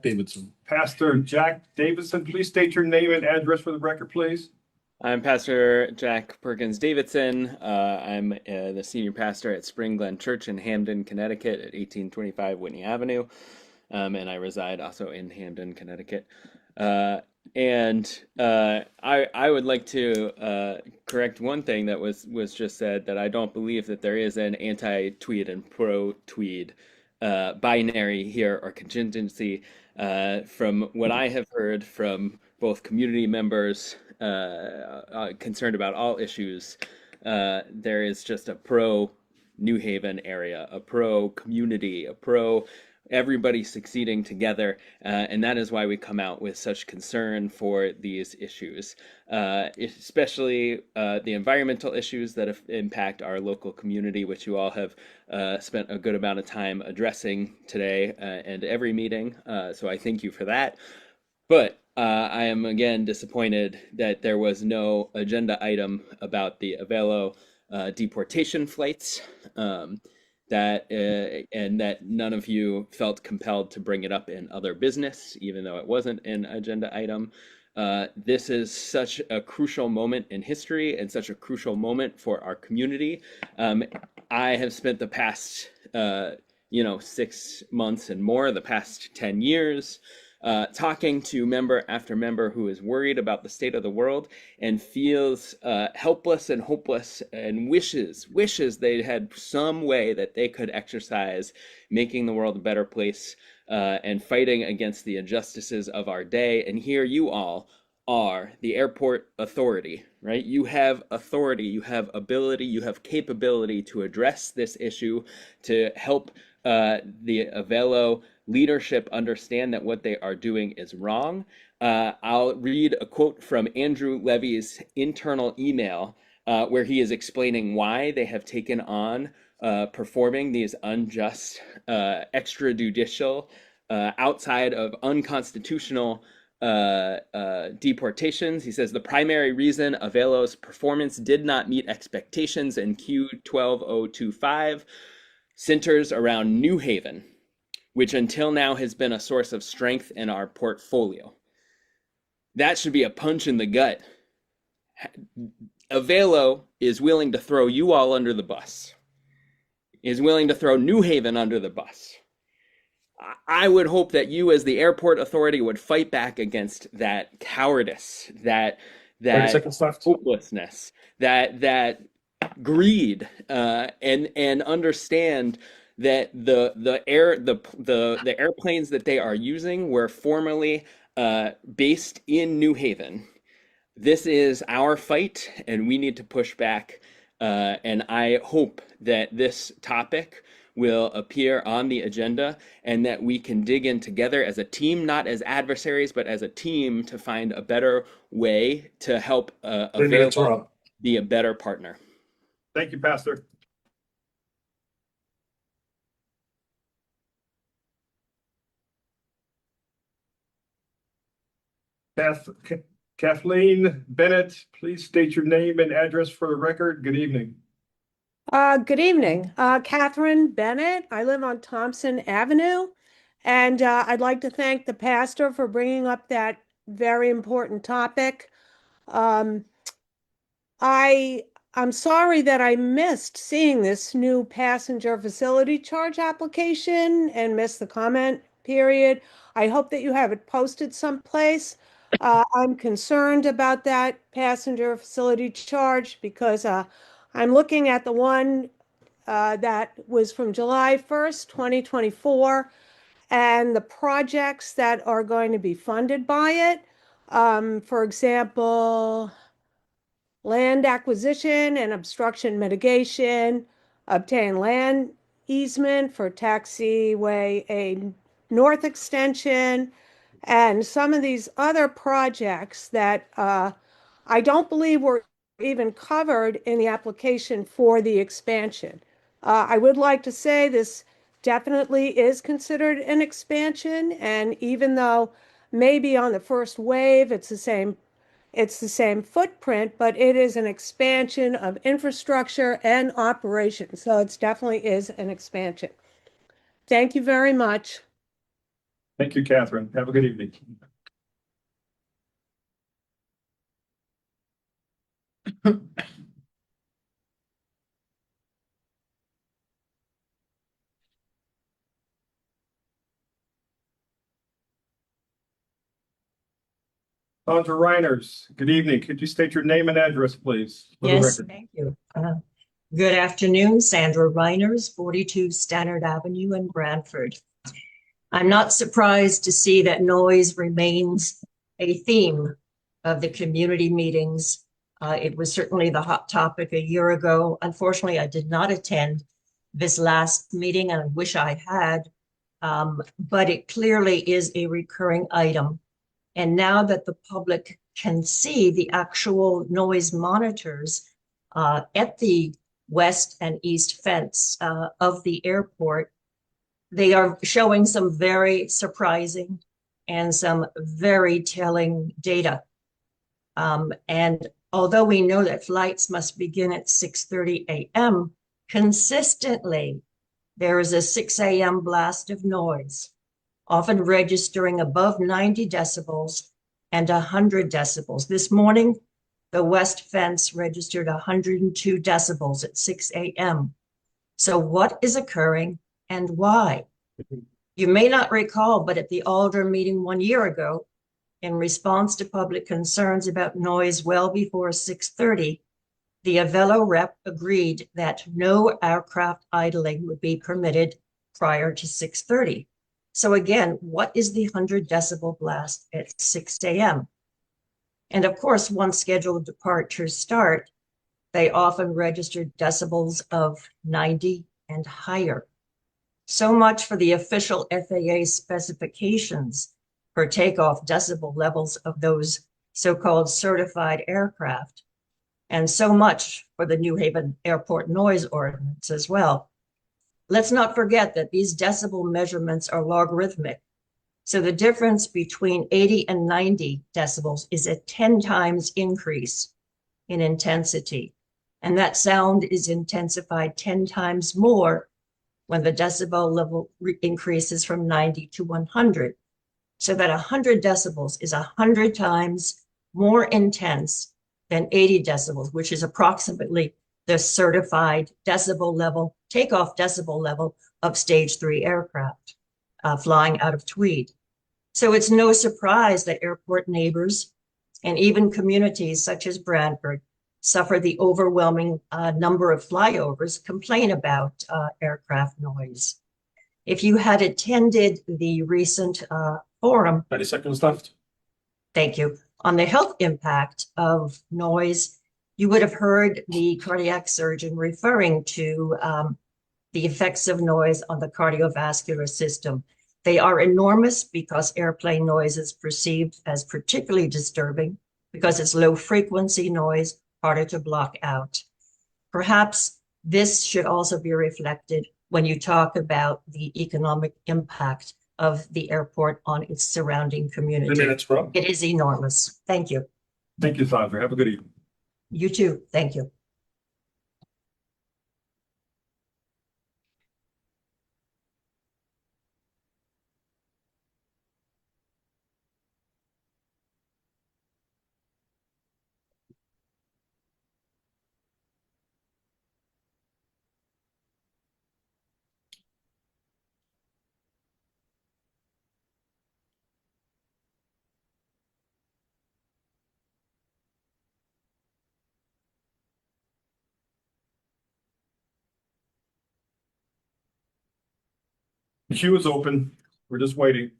Davidson.
Pastor Jack Davidson, please state your name and address for the record, please.
I'm Pastor Jack Perkins Davidson. I'm the senior pastor at Spring Glen Church in Hamden, Connecticut at 1825 Whitney Avenue. And I reside also in Hamden, Connecticut. I would like to correct one thing that was just said, that I don't believe that there is an anti-tweed and pro-tweed binary here or contingency. From what I have heard from both community members concerned about all issues, there is just a pro New Haven area, a pro community, a pro everybody succeeding together, and that is why we come out with such concern for these issues, especially the environmental issues that impact our local community, which you all have spent a good amount of time addressing today and every meeting, so I thank you for that. But I am again disappointed that there was no agenda item about the Avelo deportation flights. And that none of you felt compelled to bring it up in other business, even though it wasn't an agenda item. This is such a crucial moment in history and such a crucial moment for our community. I have spent the past, 6 months and more, the past 10 years, talking to member after member who is worried about the state of the world and feels helpless and hopeless and wishes they had some way that they could exercise making the world a better place and fighting against the injustices of our day. And here you all are, the airport authority, right? You have authority, you have ability, you have capability to address this issue, to help the Avelo leadership understand that what they are doing is wrong. I'll read a quote from Andrew Levy's internal email where he is explaining why they have taken on performing these unjust, extrajudicial, outside of unconstitutional deportations. He says the primary reason Avelo's performance did not meet expectations in Q12025 centers around New Haven, which until now has been a source of strength in our portfolio. That should be a punch in the gut. Avelo is willing to throw you all under the bus, is willing to throw New Haven under the bus. I would hope that you as the airport authority would fight back against that cowardice, that
30 seconds left.
hopelessness, that greed, and understand that the airplanes that they are using were formerly based in New Haven. This is our fight, and we need to push back. And I hope that this topic will appear on the agenda and that we can dig in together as a team, not as adversaries, but as a team to find a better way to help Avelo be a better partner.
Thank you, Pastor. Kathleen Bennett, please state your name and address for the record. Good evening.
Good evening. Catherine Bennett. I live on Thompson Avenue, and I'd like to thank the pastor for bringing up that very important topic. I'm sorry that I missed seeing this new passenger facility charge application and missed the comment period. I hope that you have it posted someplace. I'm concerned about that passenger facility charge because I'm looking at the one that was from July 1st, 2024, and the projects that are going to be funded by it. For example, land acquisition and obstruction mitigation, obtain land easement for taxiway a north extension, and some of these other projects that I don't believe were even covered in the application for the expansion. I would like to say this definitely is considered an expansion, and even though maybe on the first wave it's the same footprint, but it is an expansion of infrastructure and operation. So it definitely is an expansion. Thank you very much.
Thank you, Catherine. Have a good evening. Sandra Reiners, good evening. Could you state your name and address, please?
Yes, thank you. Good afternoon, Sandra Reiners, 42 Stannard Avenue in Brantford. I'm not surprised to see that noise remains a theme of the community meetings. It was certainly the hot topic a year ago. Unfortunately, I did not attend this last meeting and I wish I had, but it clearly is a recurring item. And now that the public can see the actual noise monitors at the west and east fence of the airport, they are showing some very surprising and some very telling data. And although we know that flights must begin at 6:30 a.m., consistently, there is a 6 a.m. blast of noise, often registering above 90 decibels and 100 decibels. This morning, the west fence registered 102 decibels at 6 a.m. So what is occurring and why? You may not recall, but at the Alder meeting 1 year ago, in response to public concerns about noise well before 6:30, the Avelo rep agreed that no aircraft idling would be permitted prior to 6:30. So again, what is the 100 decibel blast at 6 a.m.? And of course, once scheduled departures start, they often register decibels of 90 and higher. So much for the official FAA specifications for takeoff decibel levels of those so-called certified aircraft. And so much for the New Haven Airport Noise Ordinance as well. Let's not forget that these decibel measurements are logarithmic. So the difference between 80 and 90 decibels is a 10 times increase in intensity. And that sound is intensified 10 times more when the decibel level increases from 90 to 100. So that 100 decibels is 100 times more intense than 80 decibels, which is approximately the certified decibel level, takeoff decibel level of stage 3 aircraft flying out of Tweed. So it's no surprise that airport neighbors and even communities such as Brantford suffer the overwhelming number of flyovers complain about aircraft noise. If you had attended the recent forum,
30 seconds left.
thank you, on the health impact of noise, you would have heard the cardiac surgeon referring to the effects of noise on the cardiovascular system. They are enormous because airplane noise is perceived as particularly disturbing because it's low frequency noise, harder to block out. Perhaps this should also be reflected when you talk about the economic impact of the airport on its surrounding community.
3 minutes, bro.
It is enormous. Thank you.
Thank you, Sandra. Have a good evening.
You too. Thank you.
The queue is open. We're just waiting.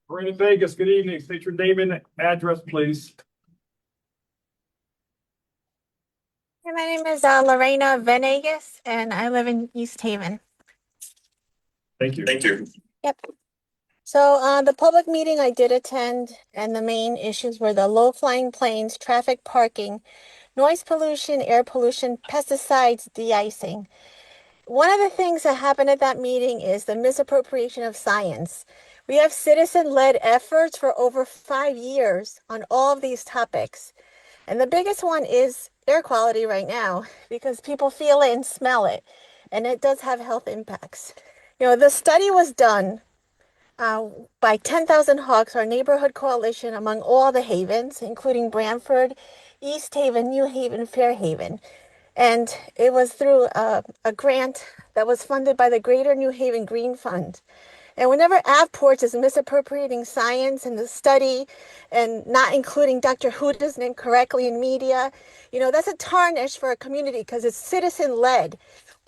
We're in Vegas. Good evening. State your name and address, please.
Hi, my name is Lorena Venegas, and I live in East Haven.
Thank you. Thank you.
Yep. So the public meeting I did attend, and the main issues were the low-flying planes, traffic parking, noise pollution, air pollution, pesticides, de-icing. One of the things that happened at that meeting is the misappropriation of science. We have citizen-led efforts for over 5 years on all of these topics. And the biggest one is air quality right now because people feel it and smell it. And it does have health impacts. You know, the study was done by 10,000 Hawks, our neighborhood coalition among all the havens, including Brantford, East Haven, New Haven, Fairhaven. And it was through a grant that was funded by the Greater New Haven Green Fund. And whenever Avports is misappropriating science and the study and not including Dr. Houdesnin correctly in media, you know, that's a tarnish for a community because it's citizen-led.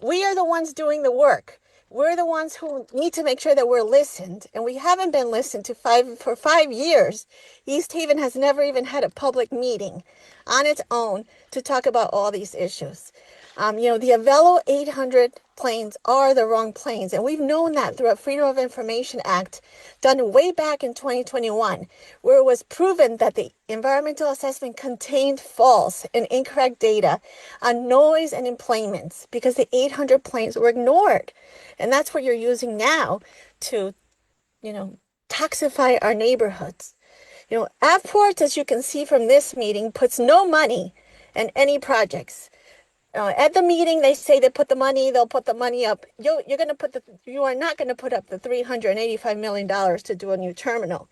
We are the ones doing the work. We're the ones who need to make sure that we're listened, and we haven't been listened to for 5 years. East Haven has never even had a public meeting on its own to talk about all these issues. You know, the Avelo 800 planes are the wrong planes, and we've known that through a Freedom of Information Act done way back in 2021, where it was proven that the environmental assessment contained false and incorrect data on noise and emplacements because the 800 planes were ignored. And that's what you're using now to, you know, toxify our neighborhoods. You know, Avports, as you can see from this meeting, puts no money in any projects. At the meeting, they say they'll put the money up. You are not going to put up the $385 million to do a new terminal.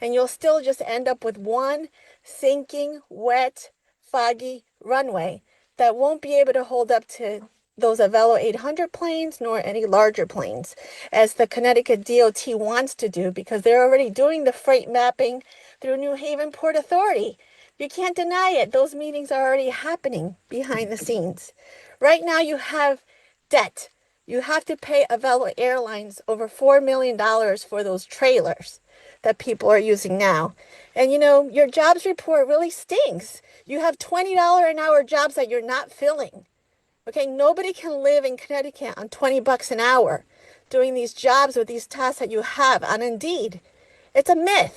And you'll still just end up with one sinking, wet, foggy runway that won't be able to hold up to those Avelo 800 planes nor any larger planes, as the Connecticut DOT wants to do because they're already doing the freight mapping through New Haven Port Authority. You can't deny it. Those meetings are already happening behind the scenes. Right now you have debt. You have to pay Avelo Airlines over $4 million for those trailers that people are using now. And you know, your jobs report really stinks. You have $20 an hour jobs that you're not filling. Okay, nobody can live in Connecticut on 20 bucks an hour doing these jobs with these tasks that you have on Indeed. It's a myth.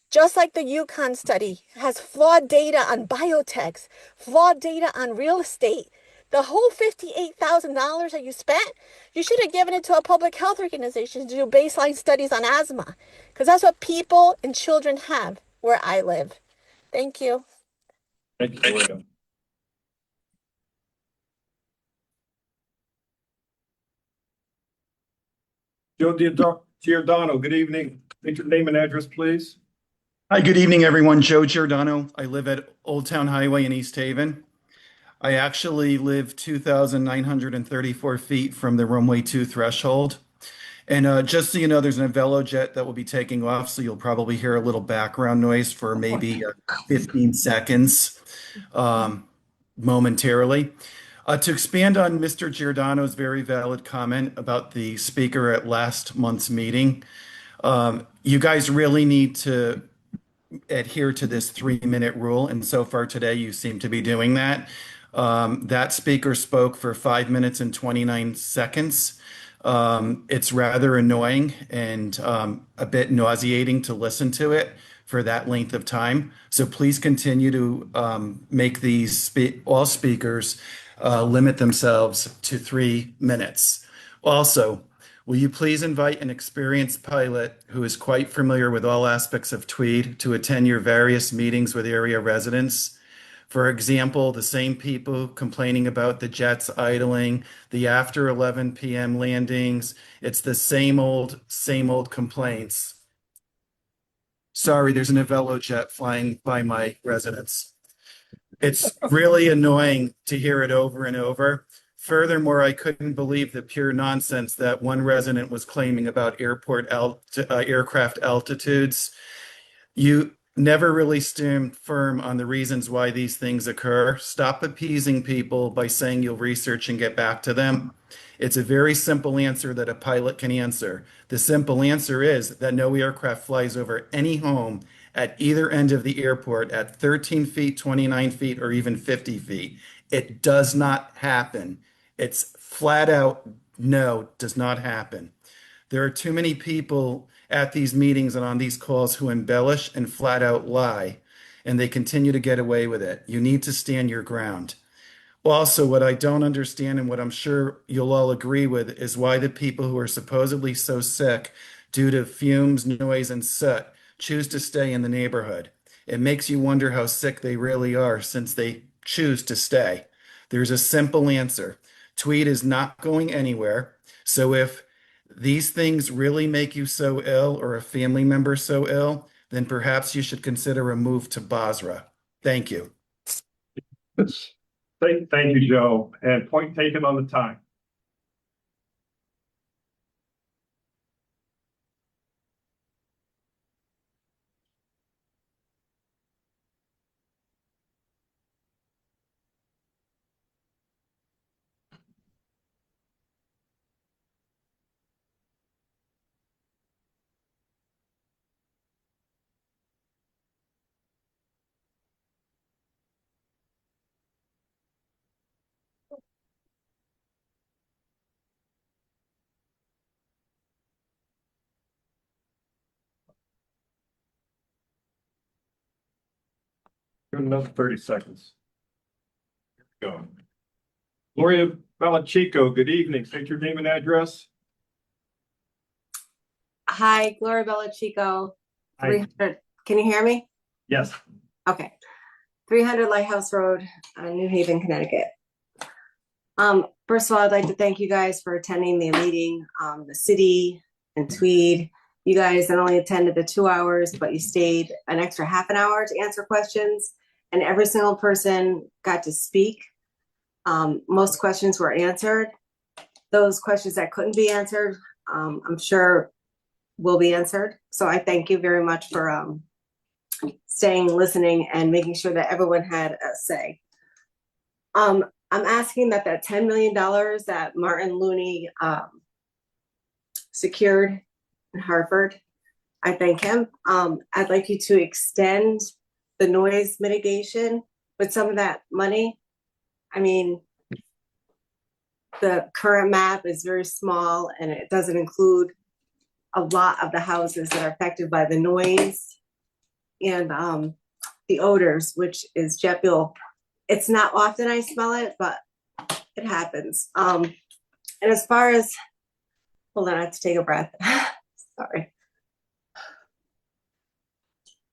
Just like the Yukon study has flawed data on biotechs, flawed data on real estate. The whole $58,000 that you spent, you should have given it to a public health organization to do baseline studies on asthma, because that's what people and children have where I live. Thank you.
Thank you, Gloria. Joe Giordano, good evening. State your name and address, please.
Hi, good evening, everyone. Joe Giordano. I live at Old Town Highway in East Haven. I actually live 2,934 feet from the runway 2 threshold. And just so you know, there's an Avelo jet that will be taking off, so you'll probably hear a little background noise for maybe 15 seconds momentarily. To expand on Mr. Giordano's very valid comment about the speaker at last month's meeting, you guys really need to adhere to this 3-minute rule, and so far today you seem to be doing that. That speaker spoke for 5 minutes and 29 seconds. It's rather annoying and a bit nauseating to listen to it for that length of time. So please continue to make these all speakers limit themselves to 3 minutes. Also, will you please invite an experienced pilot who is quite familiar with all aspects of Tweed to attend your various meetings with area residents? For example, the same people complaining about the jets idling, the after 11 p.m. landings. It's the same old complaints. Sorry, there's an Avelo jet flying by my residence. It's really annoying to hear it over and over. Furthermore, I couldn't believe the pure nonsense that one resident was claiming about aircraft altitudes. You never really stand firm on the reasons why these things occur. Stop appeasing people by saying you'll research and get back to them. It's a very simple answer that a pilot can answer. The simple answer is that no aircraft flies over any home at either end of the airport at 13 feet, 29 feet, or even 50 feet. It does not happen. It's flat out no, does not happen. There are too many people at these meetings and on these calls who embellish and flat out lie, and they continue to get away with it. You need to stand your ground. Also, what I don't understand and what I'm sure you'll all agree with is why the people who are supposedly so sick due to fumes, noise, and soot choose to stay in the neighborhood. It makes you wonder how sick they really are since they choose to stay. There's a simple answer. Tweed is not going anywhere. So if these things really make you so ill or a family member so ill, then perhaps you should consider a move to Basra. Thank you.
Thank you, Joe. And point taken on the time. Another 30 seconds. Here we go. Gloria Bellachico, good evening. State your name and address.
Hi, Gloria Bellachico.
Hi.
300. Can you hear me?
Yes.
Okay. 300 Lighthouse Road, New Haven, Connecticut. First of all, I'd like to thank you guys for attending the meeting. The city and Tweed, you guys not only attended the 2 hours, but you stayed an extra half an hour to answer questions, and every single person got to speak. Most questions were answered. Those questions that couldn't be answered, I'm sure will be answered. So I thank you very much for staying, listening, and making sure that everyone had a say. I'm asking that $10 million that Martin Looney secured in Hartford, I thank him. I'd like you to extend the noise mitigation with some of that money. I mean, the current map is very small and it doesn't include a lot of the houses that are affected by the noise and the odors, which is jet fuel. It's not often I smell it, but it happens. And as far as, hold on, I have to take a breath. Sorry.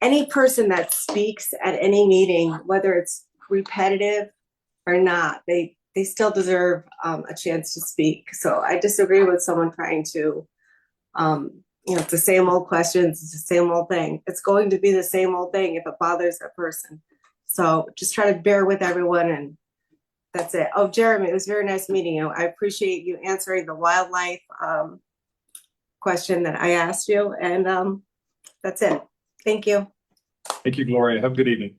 Any person that speaks at any meeting, whether it's repetitive or not, they still deserve a chance to speak. So I disagree with someone trying to, it's the same old questions, it's the same old thing. It's going to be the same old thing if it bothers a person. So just try to bear with everyone, and that's it. Oh, Jeremy, it was very nice meeting you. I appreciate you answering the wildlife question that I asked you, and that's it. Thank you.
Thank you, Gloria. Have a good evening.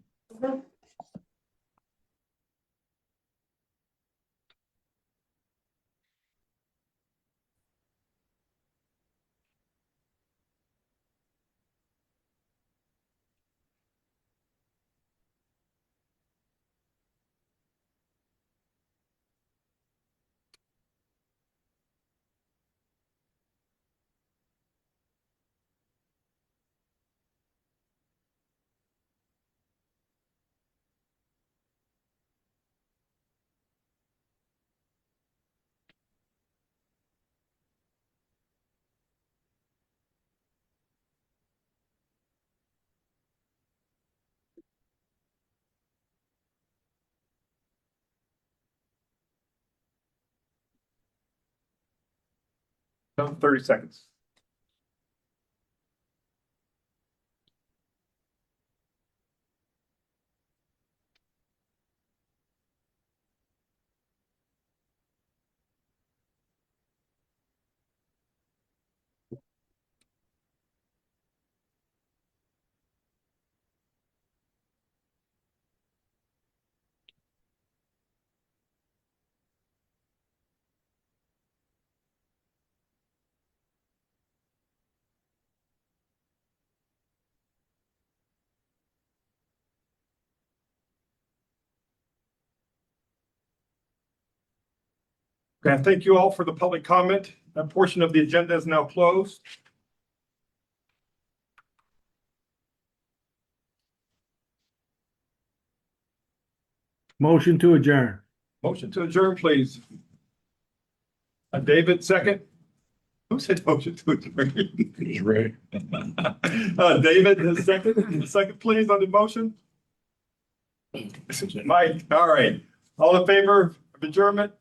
Done, 30 seconds. Okay, thank you all for the public comment. That portion of the agenda is now closed.
Motion to adjourn.
Motion to adjourn, please. David, second. Who said motion to adjourn?
It's Ray.
David, his second. Second, please, on the motion. Mike, all right. All in favor of adjournment?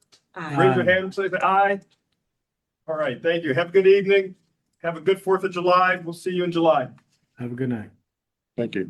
Raise your hand and say aye. All right, thank you. Have a good evening. Have a good 4th of July. We'll see you in July.
Have a good night.
Thank you.